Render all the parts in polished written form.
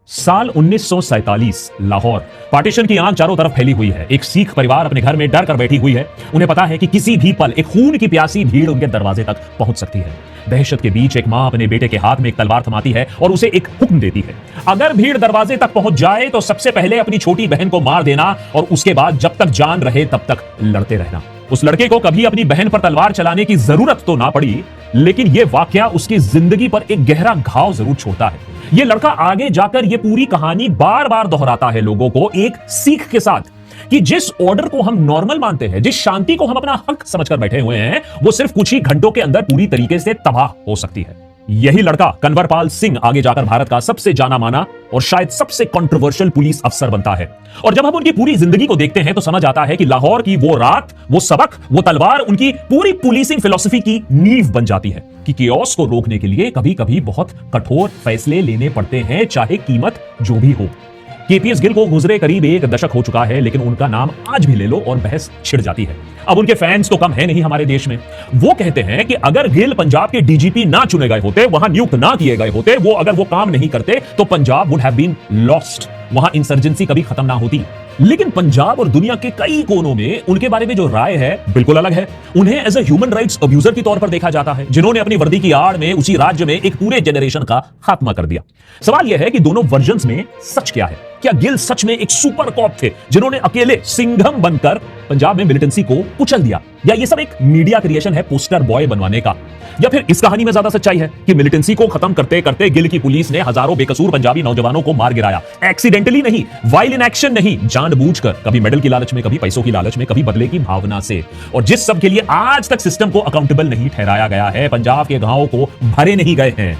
साल 1947 लाहौर। पार्टीशन की आग चारों तरफ फैली हुई है। एक सिख परिवार अपने घर में डर कर बैठी हुई है। उन्हें पता है कि किसी भी पल एक खून की प्यासी भीड़ उनके दरवाजे तक पहुंच सकती है। दहशत के बीच एक मां अपने बेटे के हाथ में एक तलवार थमाती है और उसे एक हुक्म देती है, अगर भीड़ दरवाजे तक पहुंच जाए तो सबसे पहले अपनी छोटी बहन को मार देना और उसके बाद जब तक जान रहे तब तक लड़ते रहना। उस लड़के को कभी अपनी बहन पर तलवार चलाने की जरूरत तो ना पड़ी, लेकिन यह वाकया उसकी जिंदगी पर एक गहरा घाव जरूर छोड़ता है। यह लड़का आगे जाकर यह पूरी कहानी बार बार दोहराता है लोगों को एक सीख के साथ कि जिस ऑर्डर को हम नॉर्मल मानते हैं, जिस शांति को हम अपना हक समझकर बैठे हुए हैं, वो सिर्फ कुछ ही घंटों के अंदर पूरी तरीके से तबाह हो सकती है। यही लड़का कंवरपाल सिंह आगे जाकर भारत का सबसे जाना माना और शायद सबसे कंट्रोवर्शियल पुलिस अफसर बनता है। और जब हम उनकी पूरी जिंदगी को देखते हैं तो समझ आता है कि लाहौर की वो रात, वो सबक, वो तलवार उनकी पूरी पुलिसिंग फिलॉसफी की नींव बन जाती है कि कियोस्क को रोकने के लिए कभी कभी बहुत कठोर फैसले लेने पड़ते हैं, चाहे कीमत जो भी हो। केपीएस गिल को गुजरे करीब एक दशक हो चुका है, लेकिन उनका नाम आज भी ले लो और बहस छिड़ जाती है। अब उनके फैंस तो कम है नहीं हमारे देश में। वो कहते हैं कि अगर गिल पंजाब के डीजीपी ना चुने गए होते, वहां नियुक्त ना किए गए होते, वो अगर वो काम नहीं करते तो Punjab would have been lost, वहां इंसर्जेंसी कभी खत्म ना होती। लेकिन पंजाब और दुनिया के कई कोनों में उनके बारे में जो राय है बिल्कुल अलग है। उन्हें as a human rights abuser के तौर पर देखा जाता है, जिन्होंने अपनी वर्दी की आड़ में उसी राज्य में एक पूरे जनरेशन का खात्मा कर दिया। सवाल यह है कि दोनों वर्जन्स में सच क्या है? क्या गिल सच में एक सुपर कॉप थे जिन्होंने अकेले सिंघम बनकर पंजाब में मिलिटेंसी को कुचल दिया, या ये सब एक मीडिया क्रिएशन है पोस्टर बॉय बनवाने का? या फिर इस कहानी में ज्यादा सच्चाई है कि मिलिटेंसी को खत्म करते करते गिल की पुलिस ने हजारों बेकसूर पंजाबी नौजवानों को मार गिराया, एक्सीडेंटली नहीं, वाइल इन एक्शन नहीं, जानबूझकर, कभी मेडल की लालच में, कभी पैसों की लालच में, कभी बदले की भावना से। और जिस सब के लिए आज तक सिस्टम को अकाउंटेबल नहीं ठहराया गया है, पंजाब के घावों को भरे नहीं गए हैं।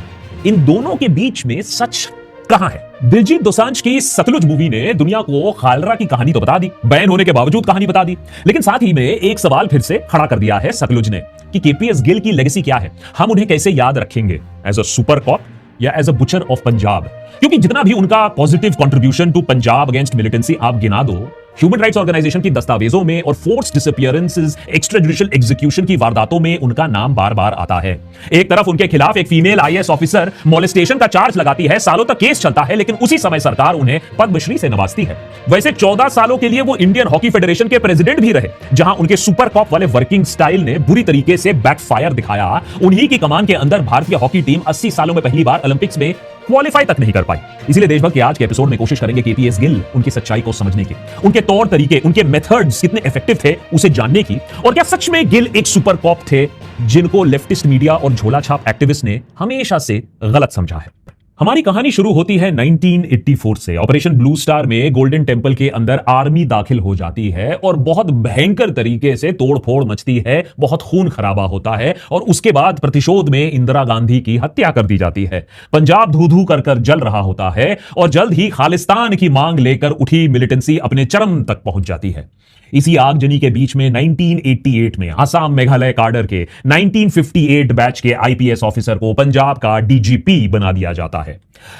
इन दोनों के बीच में सच कहां है? दिलजीत दोसांझ की सतलुज मूवी ने दुनिया को खालरा की कहानी तो बता दी, बैन होने के बावजूद कहानी बता दी, लेकिन साथ ही में एक सवाल फिर से खड़ा कर दिया है सतलुज ने कि केपीएस गिल की लेगेसी क्या है? हम उन्हें कैसे याद रखेंगे? एज अ सुपर कॉप या as a butcher of Punjab? क्योंकि जितना भी उनका positive contribution to Punjab against militancy आप गिना दो, ह्यूमन राइट्स ऑर्गेनाइजेशन की दस्तावेजों में और force disappearances, extra judicial execution की वारदातों में उनका नाम बार बार आता है। एक तरफ उनके खिलाफ एक फीमेल आईएएस ऑफिसर मोलेस्टेशन का चार्ज लगाती है, सालों तक केस चलता है, लेकिन उसी समय सरकार उन्हें पद्मश्री से नवाजती है। वैसे 14 सालों के लिए वो इंडियन हॉकी फेडरेशन के प्रेसिडेंट भी रहे, जहां उनके सुपर कॉप वाले वर्किंग स्टाइल ने बुरी तरीके से बैकफायर दिखाया। उन्हीं की कमान के अंदर भारतीय हॉकी टीम 80 सालों में पहली बार ओलंपिक्स में क्वालिफाई तक नहीं कर पाई। इसीलिए देशभक्त के आज के एपिसोड में कोशिश करेंगे केपीएस गिल, उनकी सच्चाई को समझने की, उनके तौर तरीके, उनके मेथड्स कितने इफेक्टिव थे उसे जानने की, और क्या सच में गिल एक सुपर कॉप थे जिनको लेफ्टिस्ट मीडिया और झोला छाप एक्टिविस्ट ने हमेशा से गलत समझा है। हमारी कहानी शुरू होती है 1984 से। ऑपरेशन ब्लू स्टार में गोल्डन टेंपल के अंदर आर्मी दाखिल हो जाती है और बहुत भयंकर तरीके से तोड़फोड़ मचती है, बहुत खून खराबा होता है, और उसके बाद प्रतिशोध में इंदिरा गांधी की हत्या कर दी जाती है। पंजाब धू धू कर कर जल रहा होता है और जल्द ही खालिस्तान की मांग लेकर उठी मिलिटेंसी अपने चरम तक पहुंच जाती है। इसी आगजनी के बीच में 1988 में आसाम मेघालय काडर के 1958 बैच के आईपीएस ऑफिसर को पंजाब का डीजीपी बना दिया जाता है।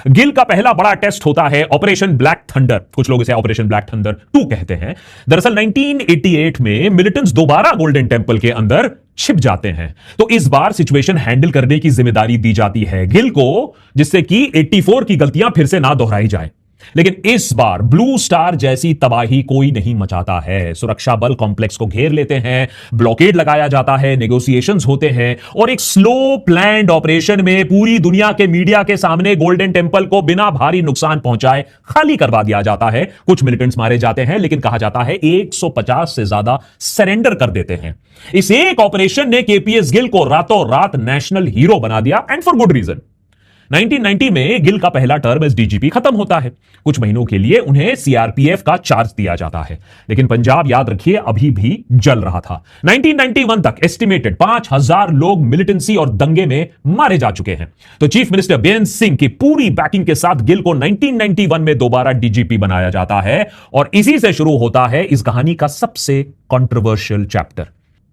गिल का पहला बड़ा टेस्ट होता है ऑपरेशन ब्लैक थंडर, कुछ लोग इसे ऑपरेशन ब्लैक थंडर 2 कहते हैं। दरअसल 1988 में मिलिटेंट्स दोबारा गोल्डन टेंपल के अंदर छिप जाते हैं, तो इस बार सिचुएशन हैंडल करने की जिम्मेदारी दी जाती है गिल को, जिससे कि 84 की गलतियां फिर से ना दोहराई जाए। लेकिन इस बार ब्लू स्टार जैसी तबाही कोई नहीं मचाता है। सुरक्षा बल कॉम्प्लेक्स को घेर लेते हैं, ब्लॉकेड लगाया जाता है, नेगोशिएशंस होते हैं, और एक स्लो प्लान्ड ऑपरेशन में पूरी दुनिया के मीडिया के सामने गोल्डन टेंपल को बिना भारी नुकसान पहुंचाए खाली करवा दिया जाता है। कुछ मिलिटेंट्स मारे जाते हैं, लेकिन कहा जाता है 150 से ज्यादा सरेंडर कर देते हैं। इस एक ऑपरेशन ने केपीएस गिल को रातों रात नेशनल हीरो बना दिया, एंड फॉर गुड रीजन। 1990 में गिल का पहला टर्म एज डीजीपी खत्म होता है। कुछ महीनों के लिए उन्हें सीआरपीएफ का चार्ज दिया जाता है, लेकिन पंजाब, याद रखिए, अभी भी जल रहा था। 1991 तक एस्टिमेटेड 5000 लोग मिलिटेंसी और दंगे में मारे जा चुके हैं। तो चीफ मिनिस्टर बेन सिंह की पूरी बैकिंग के साथ गिल को 1991 में दोबारा डीजीपी बनाया जाता है, और इसी से शुरू होता है इस कहानी का सबसे कंट्रोवर्शियल चैप्टर।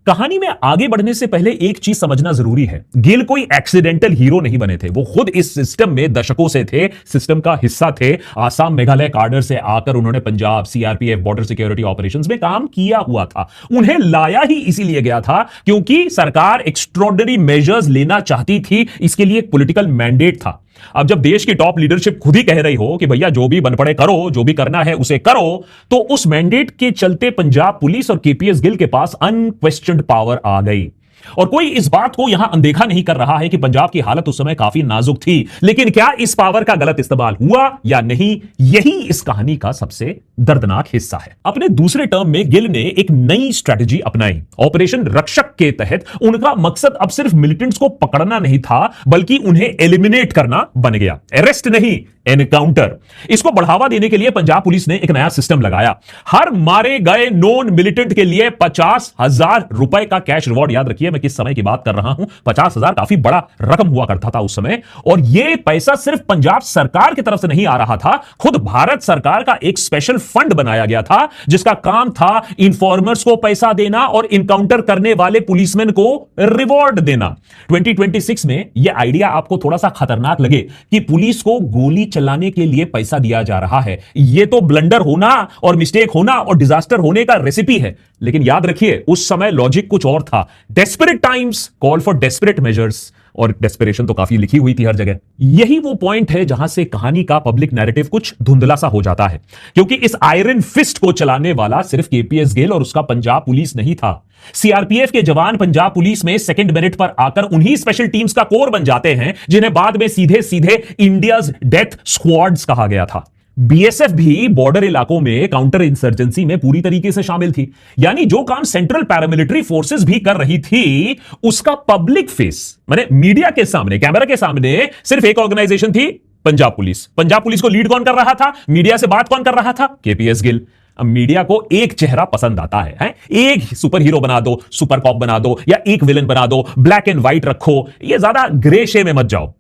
कहानी में आगे बढ़ने से पहले एक चीज समझना जरूरी है। गिल कोई एक्सीडेंटल हीरो नहीं बने थे, वो खुद इस सिस्टम में दशकों से थे, सिस्टम का हिस्सा थे। आसाम मेघालय कार्डर से आकर उन्होंने Punjab CRPF border security operations में काम किया हुआ था। उन्हें लाया ही इसीलिए गया था क्योंकि सरकार एक्स्ट्रॉर्डिनरी मेजर्स लेना चाहती थी, इसके लिए एक पॉलिटिकल मैंडेट था। अब जब देश की टॉप लीडरशिप खुद ही कह रही हो कि भैया जो भी बन पड़े करो, जो भी करना है उसे करो, तो उस मैंडेट के चलते पंजाब पुलिस और केपीएस गिल के पास अनक्वेश्चन्ड पावर आ गई। और कोई इस बात को यहां अनदेखा नहीं कर रहा है कि पंजाब की हालत उस समय काफी नाजुक थी, लेकिन क्या इस पावर का गलत इस्तेमाल हुआ या नहीं, यही इस कहानी का सबसे दर्दनाक हिस्सा है। अपने दूसरे टर्म में गिल ने एक नई स्ट्रेटजी अपनाई। ऑपरेशन रक्षक के तहत उनका मकसद अब सिर्फ मिलिटेंट्स को पकड़ना नहीं था, बल्कि उन्हें एलिमिनेट करना बन गया। अरेस्ट नहीं, एनकाउंटर। इसको बढ़ावा देने के लिए पंजाब पुलिस ने एक नया सिस्टम लगाया। हर मारे गए नॉन मिलिटेंट के लिए 50,000 रुपए का कैश रिवॉर्ड। याद रखिए मैं किस समय की बात कर रहा हूं, 50,000 काफी बड़ा रकम हुआ करता था उस समय। और यह पैसा सिर्फ पंजाब सरकार की तरफ से नहीं आ रहा था, खुद भारत सरकार का एक स्पेशल फंड बनाया गया था जिसका काम था इन्फॉर्मर्स को पैसा देना और इनकाउंटर करने वाले पुलिसमैन को रिवॉर्ड देना। 2026 में यह आइडिया आपको थोड़ा सा खतरनाक लगे कि पुलिस को गोली चलाने के लिए पैसा दिया जा रहा है, यह तो ब्लंडर होना और मिस्टेक होना और डिजास्टर होने का रेसिपी है। लेकिन याद रखिए उस समय लॉजिक कुछ और था। Desperate times call for desperate measures, और डेस्परेशन तो काफी लिखी हुई थी हर जगह। यही वो पॉइंट है जहां से कहानी का पब्लिक नैरेटिव कुछ धुंधला सा हो जाता है, क्योंकि इस आयरन फिस्ट को चलाने वाला सिर्फ केपीएस गिल और उसका पंजाब पुलिस नहीं था। सीआरपीएफ के जवान पंजाब पुलिस में सेकंड मेरिट पर आकर उन्हीं स्पेशल टीम्स का कोर बन जाते हैं जिन्हें बाद में सीधे सीधे इंडियाज डेथ स्क्वाड्स कहा गया था। बीएसएफ भी बॉर्डर इलाकों में काउंटर इंसर्जेंसी में पूरी तरीके से शामिल थी। यानी जो काम सेंट्रल पैरामिलिट्री फोर्सेस भी कर रही थी, उसका पब्लिक फेस माने मीडिया के सामने, कैमरा के सामने सिर्फ एक ऑर्गेनाइजेशन थी, पंजाब पुलिस। पंजाब पुलिस को लीड कौन कर रहा था, मीडिया से बात कौन कर रहा था, केपीएस गिल। अब मीडिया को एक चेहरा पसंद आता है? एक सुपर हीरो बना दो, सुपर कॉप बना दो, या एक विलन बना दो, ब्लैक एंड व्हाइट रखो, ये ज्यादा ग्रे शे में मत जाओ।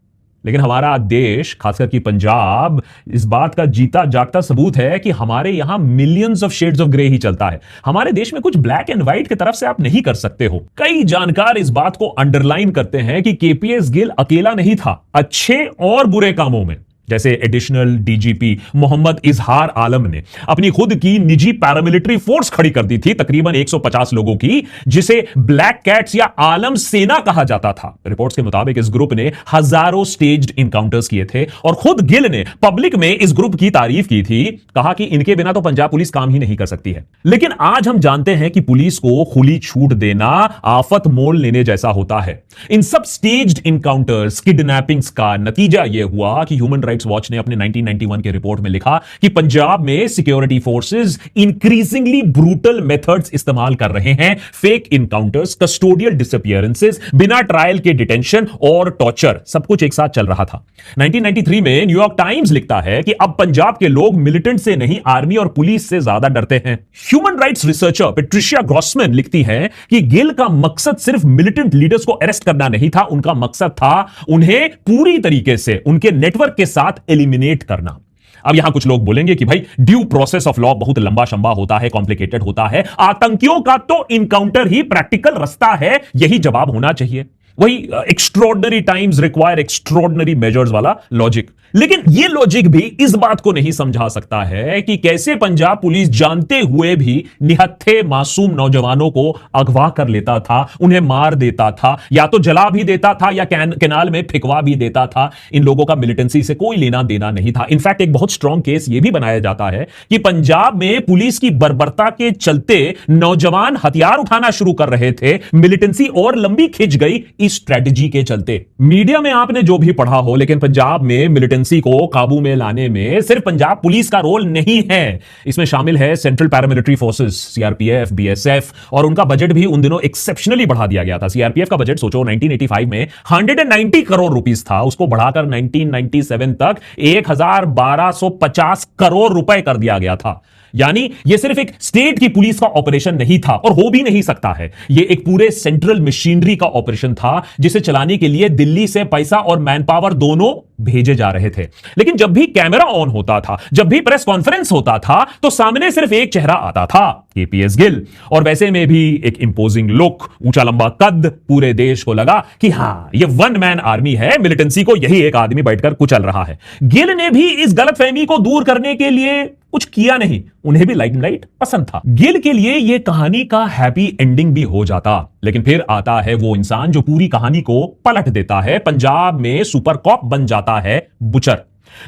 लेकिन हमारा देश, खासकर कि पंजाब, इस बात का जीता जागता सबूत है कि हमारे यहां millions of shades of grey ही चलता है। हमारे देश में कुछ ब्लैक एंड व्हाइट की तरफ से आप नहीं कर सकते हो। कई जानकार इस बात को अंडरलाइन करते हैं कि केपीएस गिल अकेला नहीं था अच्छे और बुरे कामों में। जैसे एडिशनल डीजीपी मोहम्मद इजहार आलम ने अपनी खुद की निजी पैरामिलिट्री फोर्स खड़ी कर दी थी, तकरीबन 150 लोगों की, जिसे ब्लैक कैट्स या आलम सेना कहा जाता था। रिपोर्ट्स के मुताबिक इस ग्रुप ने हजारों स्टेज्ड इनकाउंटर्स किए थे और खुद गिल ने पब्लिक में इस ग्रुप की तारीफ की थी, कहा कि इनके बिना तो पंजाब पुलिस काम ही नहीं कर सकती है। लेकिन आज हम जानते हैं कि पुलिस को खुली छूट देना आफत मोल लेने जैसा होता है। इन सब स्टेज्ड इनकाउंटर्स, किडनैपिंग्स का नतीजा यह हुआ कि ह्यूमन राइट्स वॉच ने अपने 1991 के रिपोर्ट में लिखा कि पंजाब में security forces increasingly brutal methods इस्तेमाल कर रहे हैं। फेक इनकाउंटर्स, कस्टोडियल डिसअपीयरेंसेस, बिना ट्रायल के डिटेंशन और टॉर्चर, सब कुछ एक साथ चल रहा था। 1993 में न्यूयॉर्क टाइम्स लिखता है कि अब पंजाब के लोग मिलिटेंट से नहीं, आर्मी और पुलिस से ज्यादा डरते हैं। Human rights researcher Patricia Grossman लिखती है कि गिल का मकसद सिर्फ मिलिटेंट लीडर्स को अरेस्ट करना नहीं था, उनका मकसद था उन्हें पूरी तरीके से उनके नेटवर्क के साथ एलिमिनेट करना। अब यहां कुछ लोग बोलेंगे कि भाई ड्यू प्रोसेस ऑफ लॉ बहुत लंबा शंबा होता है, कॉम्प्लिकेटेड होता है, आतंकियों का तो इनकाउंटर ही प्रैक्टिकल रास्ता है, यही जवाब होना चाहिए। वही extraordinary times require extraordinary measures वाला लॉजिक। लेकिन यह लॉजिक भी इस बात को नहीं समझा सकता है कि कैसे पंजाब पुलिस जानते हुए भी निहत्थे मासूम नौजवानों को अगवा कर लेता था, उन्हें मार देता था, या तो जला भी देता था या कैनाल में फेंकवा भी देता था। इन लोगों का मिलिटेंसी से कोई लेना देना नहीं था। इनफैक्ट एक बहुत स्ट्रॉन्ग केस यह भी बनाया जाता है कि पंजाब में पुलिस की बर्बरता के चलते नौजवान हथियार उठाना शुरू कर रहे थे, मिलिटेंसी और लंबी खिंच गई इस स्ट्रेटजी के चलते। मीडिया में आपने जो भी पढ़ा हो, लेकिन पंजाब में मिलिटेंसी को काबू में लाने में सिर्फ पंजाब पुलिस का रोल नहीं है, इसमें शामिल है central paramilitary forces, CRPF, BSF, और उनका बजट भी उन दिनों एक्सेप्शनली बढ़ा दिया गया था। सीआरपीएफ का बजट सोचो 1985 में 190 करोड़ रुपीस था, उसको बढ़ाकर 1997 तक 1,1250 करोड़ रुपए कर दिया गया था। यानी यह सिर्फ एक स्टेट की पुलिस का ऑपरेशन नहीं था और हो भी नहीं सकता है। यह एक पूरे सेंट्रल मशीनरी का ऑपरेशन था जिसे चलाने के लिए दिल्ली से पैसा और मैन पावर दोनों भेजे जा रहे थे। लेकिन जब भी कैमरा ऑन होता था, जब भी प्रेस कॉन्फ्रेंस होता था, तो सामने सिर्फ एक चेहरा आता था, केपीएस गिल। और वैसे में भी एक इंपोजिंग लुक, ऊंचा लंबा कद। पूरे देश को लगा कि हां, यह वन मैन आर्मी है, मिलिटेंसी को यही एक आदमी बैठकर कुचल रहा है। गिल ने भी इस गलतफहमी को दूर करने के लिए कुछ किया नहीं। उन्हें भी लाइमलाइट पसंद था। गिल के लिए यह कहानी का हैप्पी एंडिंग भी हो जाता। लेकिन फिर आता है वो इंसान जो पूरी कहानी को पलट देता है। पंजाब में सुपर कॉप बन जाता है बुचर।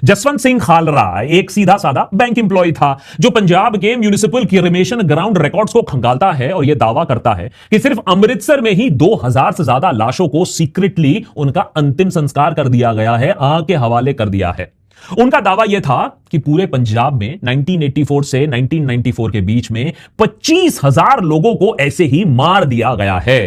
जसवंत सिंह खालरा एक सीधा साधा बैंक एम्प्लॉय था जो पंजाब के म्युनिसिपल क्रिमेशन ग्राउंड रिकॉर्ड्स को खंगालता है और यह दावा करता है कि सिर्फ अमृतसर में ही 2000 से ज्यादा लाशों को सीक्रेटली उनका अंतिम संस्कार कर दिया गया है, आग के हवाले कर दिया है। उनका दावा यह था कि पूरे पंजाब में 1984 से 1994 के बीच में 25,000 लोगों को ऐसे ही मार दिया गया है।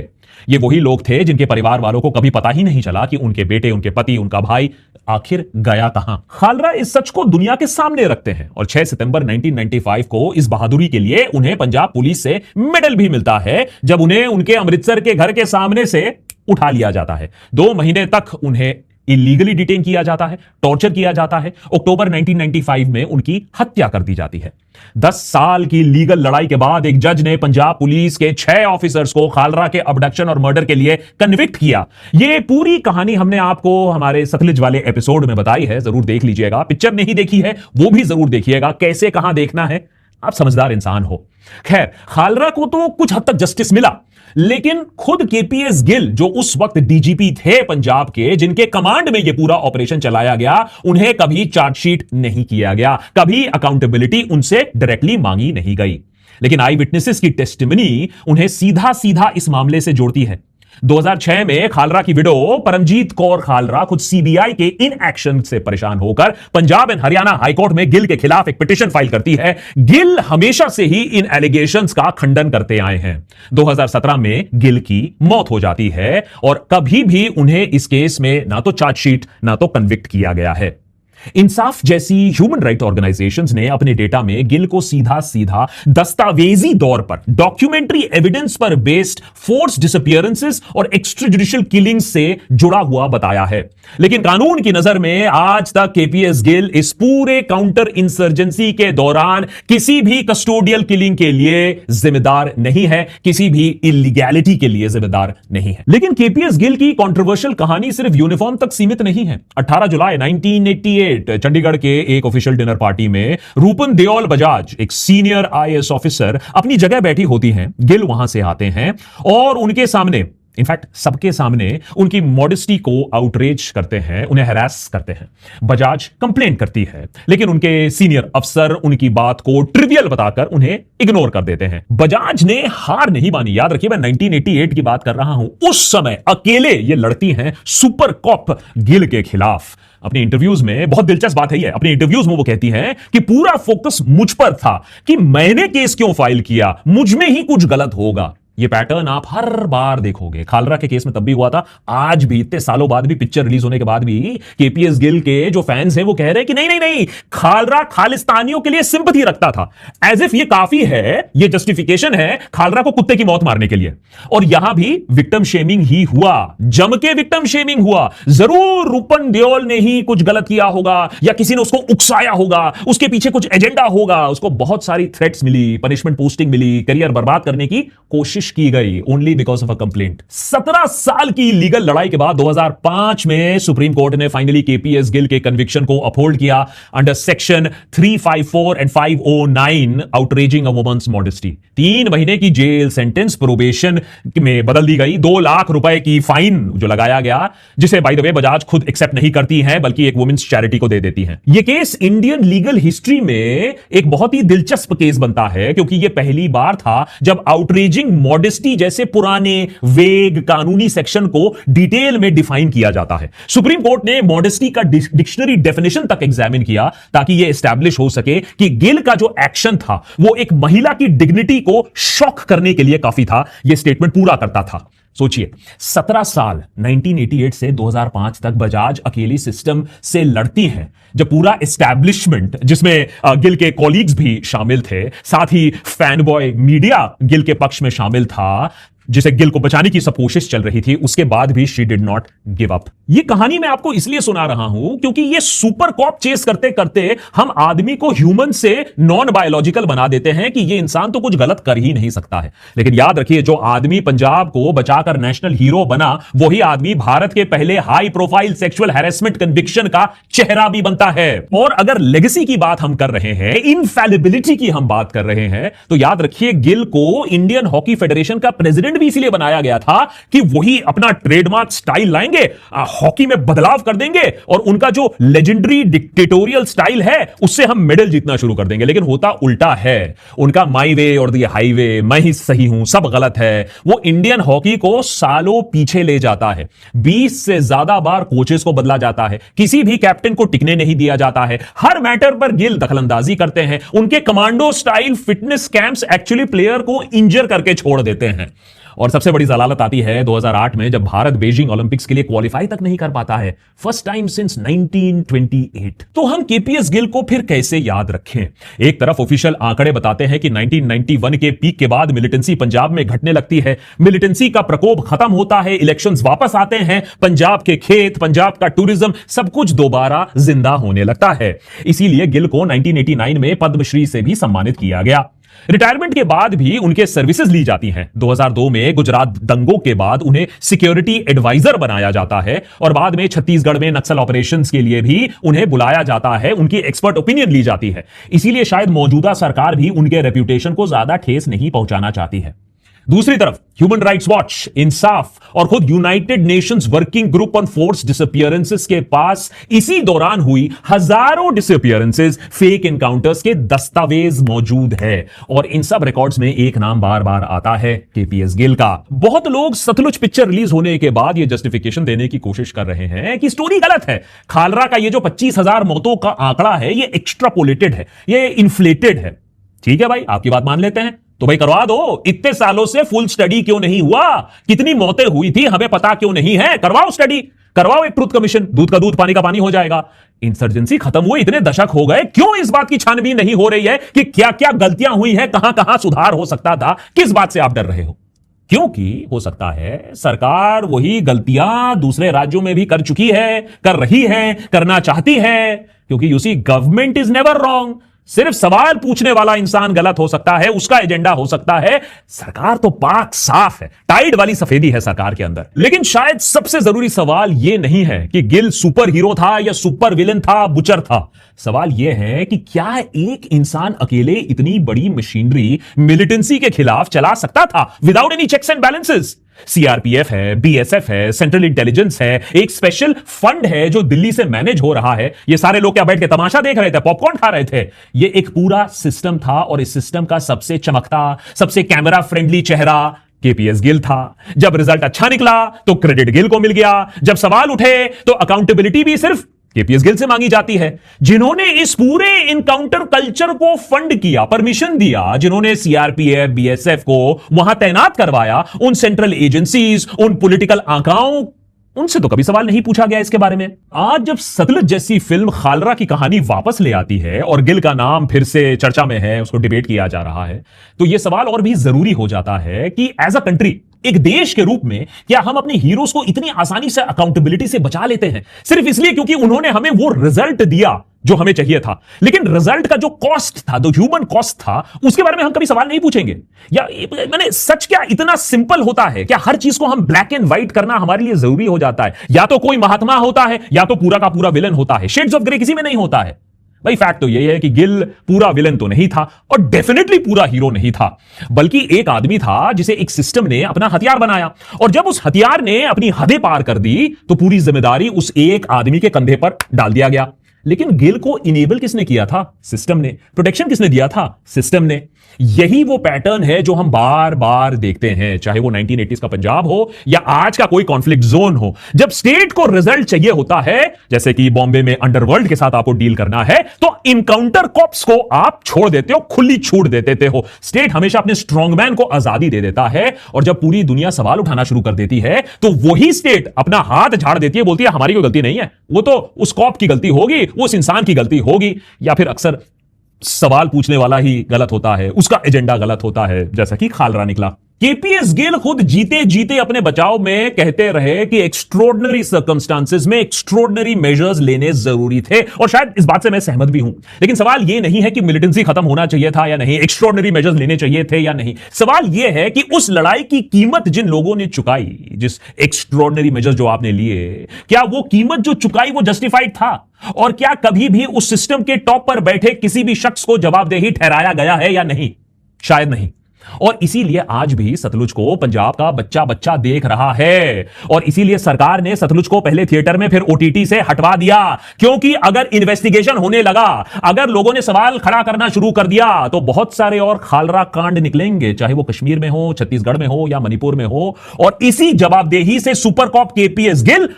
ये वही लोग थे जिनके परिवार वालों को कभी पता ही नहीं चला कि उनके बेटे, उनके पति, उनका भाई आखिर गया कहां। खालरा इस सच को दुनिया के सामने रखते हैं और 6 सितंबर 1995 को इस बहादुरी के लिए उन्हें पंजाब पुलिस से मेडल भी मिलता है, जब उन्हें उनके अमृतसर के घर के सामने से उठा लिया जाता है। 2 महीने तक उन्हें इलीगली डिटेन किया जाता है, टॉर्चर किया जाता है। अक्टूबर 1995 में उनकी हत्या कर दी जाती है। 10 साल की लीगल लड़ाई के बाद एक जज ने पंजाब पुलिस के 6 ऑफिसर्स को खालरा के अबडक्शन और मर्डर के लिए कन्विक्ट किया। यह पूरी कहानी हमने आपको हमारे सतलुज वाले एपिसोड में बताई है, जरूर देख लीजिएगा। पिक्चर नहीं देखी है वो भी जरूर देखिएगा। कैसे कहां देखना है, आप समझदार इंसान हो। खैर, खालरा को तो कुछ हद तक जस्टिस मिला, लेकिन खुद केपीएस गिल जो उस वक्त डीजीपी थे पंजाब के, जिनके कमांड में यह पूरा ऑपरेशन चलाया गया, उन्हें कभी चार्जशीट नहीं किया गया, कभी अकाउंटेबिलिटी उनसे डायरेक्टली मांगी नहीं गई। लेकिन आई विटनेसेस की टेस्टिमनी उन्हें सीधा सीधा इस मामले से जोड़ती है। 2006 में खालरा की विडो परमजीत कौर खालरा खुद सीबीआई के इन एक्शन से परेशान होकर पंजाब एंड हरियाणा हाईकोर्ट में गिल के खिलाफ एक पिटीशन फाइल करती है। गिल हमेशा से ही इन एलिगेशंस का खंडन करते आए हैं। 2017 में गिल की मौत हो जाती है और कभी भी उन्हें इस केस में ना तो चार्जशीट ना तो कन्विक्ट किया गया है। इंसाफ जैसी ह्यूमन राइट ऑर्गेनाइजेशंस ने अपने डेटा में गिल को सीधा सीधा दस्तावेजी तौर पर, डॉक्यूमेंट्री एविडेंस पर बेस्ड फोर्स डिसअपीयरेंसेस और एक्स्ट्राजुडिशियल किलिंग्स से जुड़ा हुआ बताया है। लेकिन कानून की नजर में आज तक केपीएस गिल इस पूरे काउंटर इंसर्जेंसी के दौरान किसी भी कस्टोडियल किलिंग के लिए जिम्मेदार नहीं है, किसी भी इलीगैलिटी के लिए जिम्मेदार नहीं है। लेकिन केपीएस गिल की कंट्रोवर्शियल कहानी सिर्फ यूनिफॉर्म तक सीमित नहीं है। 18 जुलाई 1988 चंडीगढ़ के एक ऑफिशियल डिनर पार्टी में रूपन देओल बजाज, एक सीनियर आईएएस ऑफिसर, अपनी जगह बैठी होती हैं। गिल वहां से आते हैं और उनके सामने, इनफैक्ट सबके सामने, उनकी मॉडेस्टी को आउटरीच करते हैं, उन्हें हैरास करते हैं। बजाज कंप्लेंट करती है, लेकिन उनके सीनियर अफसर उनकी बात को ट्रिवियल बताकर उन्हें इग्नोर कर देते हैं। बजाज ने हार नहीं मानी। याद रखिए, मैं 1988 की बात कर रहा हूं। उस समय अकेले ये लड़ती हैं सुपर कॉप गिल के खिलाफ। अपनी इंटरव्यूज में, बहुत दिलचस्प बात है ये, अपनी इंटरव्यूज में वो कहती हैं कि पूरा फोकस मुझ पर था कि मैंने केस क्यों फाइल किया, मुझ में ही कुछ गलत होगा। ये पैटर्न आप हर बार देखोगे। खालरा के केस में तब भी हुआ था, आज भी, इतने सालों बाद भी, पिक्चर रिलीज होने के बाद भी केपीएस गिल के जो फैंस हैं वो कह रहे हैं कि नहीं नहीं नहीं, खालरा खालिस्तानियों के लिए सिंपैथी रखता था। एज इफ ये काफी है, ये जस्टिफिकेशन है खालरा को कुत्ते की मौत मारने के लिए। और यहां भी विक्टिम शेमिंग ही हुआ, जम के विक्टिम शेमिंग हुआ। जरूर रूपन देओल ने ही कुछ गलत किया होगा या किसी ने उसको उकसाया होगा, उसके पीछे कुछ एजेंडा होगा, उसको बहुत सारी थ्रेट्स मिली, पनिशमेंट पोस्टिंग मिली, करियर बर्बाद करने की कोशिश की गई, only because of a complaint. 17 साल की लीगल लड़ाई के बाद 2005 में सुप्रीम कोर्ट ने फाइनली केपीएस गिल के कन्विक्शन को अपहोल्ड किया under section 354 and 509, outraging a women's modesty. 3 महीने की जेल सेंटेंस प्रोबेशन में बदल दी गई। 2 लाख रुपए की फाइन जो लगाया गया, जिसे बाय द वे बजाज खुद एक्सेप्ट नहीं करती है, बल्कि एक वुमेन्स चैरिटी को दे देती है। यह केस इंडियन लीगल हिस्ट्री में एक बहुत ही दिलचस्प केस बनता है, क्योंकि यह पहली बार था जब आउटरेजिंग मॉडेस्टी जैसे पुराने वेग कानूनी सेक्शन को डिटेल में डिफाइन किया जाता है। सुप्रीम कोर्ट ने मॉडेस्टी का डिक्शनरी डेफिनेशन तक एग्जामिन किया ताकि यह एस्टैब्लिश हो सके कि गिल का जो एक्शन था वो एक महिला की डिग्निटी को शॉक करने के लिए काफी था। यह स्टेटमेंट पूरा करता था। सोचिए 17 साल 1988 से 2005 तक बजाज अकेली सिस्टम से लड़ती है, जब पूरा एस्टैब्लिशमेंट जिसमें गिल के कॉलीग्स भी शामिल थे, साथ ही फैनबॉय मीडिया गिल के पक्ष में शामिल था, जिसे गिल को बचाने की सब कोशिश चल रही थी, उसके बाद भी she did not give up. ये कहानी मैं आपको इसलिए सुना रहा हूं क्योंकि ये सुपर कॉप चेस करते करते हम आदमी को ह्यूमन से नॉन बायोलॉजिकल बना देते हैं कि ये इंसान तो कुछ गलत कर ही नहीं सकता है। लेकिन याद रखिए, जो आदमी पंजाब को बचाकर नेशनल हीरो बना, वही आदमी भारत के पहले high profile sexual harassment conviction का चेहरा भी बनता है। और अगर लेगेसी की बात हम कर रहे हैं, इनफैलिबिलिटी की हम बात कर रहे हैं, तो याद रखिए गिल को इंडियन हॉकी फेडरेशन का प्रेसिडेंट भी इसलिए बनाया गया था कि वही अपना ट्रेडमार्क स्टाइल लाएंगे, हॉकी में बदलाव कर देंगे और उनका जो लेजेंडरी डिक्टेटोरियल स्टाइल है उससे हम मेडल जीतना शुरू कर देंगे। लेकिन होता उल्टा है, उनका माई वे और दी हाईवे, मैं ही सही हूं, सब गलत है, वो इंडियन हॉकी को सालों पीछे ले जाता है। 20 से ज्यादा बार कोचेस को बदला जाता है, किसी भी कैप्टन को टिकने नहीं दिया जाता है, हर मैटर पर गिल दखलंदाजी करते हैं, उनके commando style fitness camps actually player को इंजर करके छोड़ देते हैं। और सबसे बड़ी जलालत आती है 2008 में, जब भारत बीजिंग ओलंपिक्स के लिए क्वालिफाई तक नहीं कर पाता है, फर्स्ट टाइम सिंस 1928। तो हम केपीएस गिल को फिर कैसे याद रखें? एक तरफ ऑफिशियल आंकड़े बताते हैं कि 1991 के पीक के बाद मिलिटेंसी पंजाब में घटने लगती है, मिलिटेंसी का प्रकोप खत्म होता है, इलेक्शंस वापस आते हैं, पंजाब के खेत, पंजाब का टूरिज्म, सब कुछ दोबारा जिंदा होने लगता है। इसीलिए गिल को 1989 में पद्मश्री से भी सम्मानित किया गया। रिटायरमेंट के बाद भी उनके सर्विसेज ली जाती हैं। 2002 में गुजरात दंगों के बाद उन्हें सिक्योरिटी एडवाइजर बनाया जाता है और बाद में छत्तीसगढ़ में नक्सल ऑपरेशंस के लिए भी उन्हें बुलाया जाता है, उनकी एक्सपर्ट ओपिनियन ली जाती है। इसीलिए शायद मौजूदा सरकार भी उनके रेप्यूटेशन को ज्यादा ठेस नहीं पहुंचाना चाहती है। दूसरी तरफ ह्यूमन राइट्स वॉच, इंसाफ और खुद United Nations working group on force disappearances के पास इसी दौरान हुई हजारों डिसअपियरेंसेस, फेक एनकाउंटर्स के दस्तावेज मौजूद है और इन सब रिकॉर्ड्स में एक नाम बार बार आता है, केपीएस गिल का। बहुत लोग सतलुज पिक्चर रिलीज होने के बाद यह जस्टिफिकेशन देने की कोशिश कर रहे हैं कि स्टोरी गलत है, खालरा का ये जो 25,000 मौतों का आंकड़ा है ये एक्स्ट्रापोलेटेड है, ये इन्फ्लेटेड है। ठीक है भाई, आपकी बात मान लेते हैं, तो भाई करवा दो। इतने सालों से फुल स्टडी क्यों नहीं हुआ? कितनी मौतें हुई थी हमें पता क्यों नहीं है? करवाओ स्टडी, करवाओ एक ट्रुथ कमीशन, दूध का दूध पानी का पानी हो जाएगा। इंसर्जेंसी खत्म हुए इतने दशक हो गए, क्यों इस बात की छानबीन नहीं हो रही है कि क्या क्या गलतियां हुई हैं, कहां कहां सुधार हो सकता था? किस बात से आप डर रहे हो? क्योंकि हो सकता है सरकार वही गलतियां दूसरे राज्यों में भी कर चुकी है, कर रही है, करना चाहती है। क्योंकि you see, government is never wrong, सिर्फ सवाल पूछने वाला इंसान गलत हो सकता है, उसका एजेंडा हो सकता है। सरकार तो पाक साफ है, टाइड वाली सफेदी है सरकार के अंदर। लेकिन शायद सबसे जरूरी सवाल यह नहीं है कि गिल सुपर हीरो था या सुपर विलन था, बुचर था। सवाल यह है कि क्या एक इंसान अकेले इतनी बड़ी मशीनरी मिलिटेंसी के खिलाफ चला सकता था without any checks and balances? CRPF है, बीएसएफ है, सेंट्रल इंटेलिजेंस है, एक स्पेशल फंड है जो दिल्ली से मैनेज हो रहा है। ये सारे लोग क्या बैठ के तमाशा देख रहे थे, पॉपकॉर्न खा रहे थे? ये एक पूरा सिस्टम था और इस सिस्टम का सबसे चमकता, सबसे कैमरा फ्रेंडली चेहरा केपीएस गिल था। जब रिजल्ट अच्छा निकला तो क्रेडिट गिल को मिल गया, जब सवाल उठे तो अकाउंटेबिलिटी भी सिर्फ केपीएस गिल से मांगी जाती है। जिन्होंने इस पूरे इनकाउंटर कल्चर को फंड किया, परमिशन दिया, जिन्होंने सीआरपीएफ, बीएसएफ को वहां तैनात करवाया, उन सेंट्रल एजेंसीज, उन पॉलिटिकल आंकड़ाओं, उनसे तो कभी सवाल नहीं पूछा गया इसके बारे में। आज जब सतलुज जैसी फिल्म खालरा की कहानी वापस ले आती है और गिल का नाम फिर से चर्चा में है, उसको डिबेट किया जा रहा है, तो यह सवाल और भी जरूरी हो जाता है कि एज अ कंट्री, एक देश के रूप में, क्या हम अपने हीरोज को इतनी आसानी से अकाउंटेबिलिटी से बचा लेते हैं सिर्फ इसलिए क्योंकि उन्होंने हमें वो रिजल्ट दिया जो हमें चाहिए था? लेकिन रिजल्ट का जो कॉस्ट था, जो ह्यूमन कॉस्ट था, उसके बारे में हम कभी सवाल नहीं पूछेंगे? या मैंने सच क्या इतना सिंपल होता है? क्या हर चीज को हम ब्लैक एंड व्हाइट करना हमारे लिए जरूरी हो जाता है? या तो कोई महात्मा होता है या तो पूरा का पूरा विलन होता है, शेड्स ऑफ ग्रे किसी में नहीं होता है। भाई फैक्ट तो यही है कि गिल पूरा विलन तो नहीं था और डेफिनेटली पूरा हीरो नहीं था, बल्कि एक आदमी था जिसे एक सिस्टम ने अपना हथियार बनाया और जब उस हथियार ने अपनी हदें पार कर दी तो पूरी जिम्मेदारी उस एक आदमी के कंधे पर डाल दिया गया। लेकिन गिल को इनेबल किसने किया था? सिस्टम ने। प्रोटेक्शन किसने दिया था? सिस्टम ने। यही वो पैटर्न है जो हम बार बार देखते हैं, चाहे वो 1980s का पंजाब हो या आज का कोई कॉन्फ्लिक्ट जोन हो। जब स्टेट को रिजल्ट चाहिए होता है, जैसे कि बॉम्बे में अंडरवर्ल्ड के साथ आपको डील करना है, तो इनकाउंटर कॉप्स को आप छोड़ देते हो, खुली छूट दे देते हो। स्टेट हमेशा अपने स्ट्रॉन्गमैन को आजादी दे देता है, और जब पूरी दुनिया सवाल उठाना शुरू कर देती है तो वही स्टेट अपना हाथ झाड़ देती है, बोलती है हमारी कोई गलती नहीं है, वो तो उस कॉप की गलती होगी, उस इंसान की गलती होगी। या फिर अक्सर सवाल पूछने वाला ही गलत होता है, उसका एजेंडा गलत होता है, जैसा कि खालरा निकला। केपीएस गिल खुद जीते जीते अपने बचाव में कहते रहे कि एक्स्ट्रॉर्डिनरी सर्कमस्टांसेस में एक्स्ट्रॉर्डिनरी मेजर्स लेने जरूरी थे, और शायद इस बात से मैं सहमत भी हूं। लेकिन सवाल यह नहीं है कि मिलिटेंसी खत्म होना चाहिए था या नहीं, एक्स्ट्रॉर्डिनरी मेजर्स लेने चाहिए थे या नहीं। सवाल यह है कि उस लड़ाई की कीमत जिन लोगों ने चुकाई, जिस एक्स्ट्रॉर्डिनरी मेजर्स जो आपने लिए, क्या वो कीमत जो चुकाई वो जस्टिफाइड था? और क्या कभी भी उस सिस्टम के टॉप पर बैठे किसी भी शख्स को जवाबदेही ठहराया गया है या नहीं? शायद नहीं। और इसीलिए आज भी सतलुज को पंजाब का बच्चा बच्चा देख रहा है, और इसीलिए सरकार ने सतलुज को पहले थिएटर में फिर ओटीटी से हटवा दिया। क्योंकि अगर इन्वेस्टिगेशन होने लगा, अगर लोगों ने सवाल खड़ा करना शुरू कर दिया, तो बहुत सारे और खालरा कांड निकलेंगे, चाहे वो कश्मीर में हो, छत्तीसगढ़ में हो या मणिपुर में हो। और इसी जवाबदेही से सुपर कॉप केपीएस गिल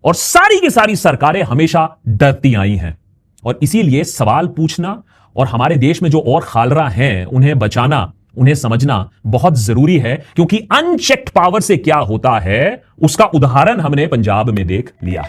और सारी की सारी सरकारें हमेशा डरती आई हैं। और इसीलिए सवाल पूछना और हमारे देश में जो और खालरा हैं उन्हें बचाना, उन्हें समझना बहुत जरूरी है, क्योंकि अनचेक्ड पावर से क्या होता है उसका उदाहरण हमने पंजाब में देख लिया।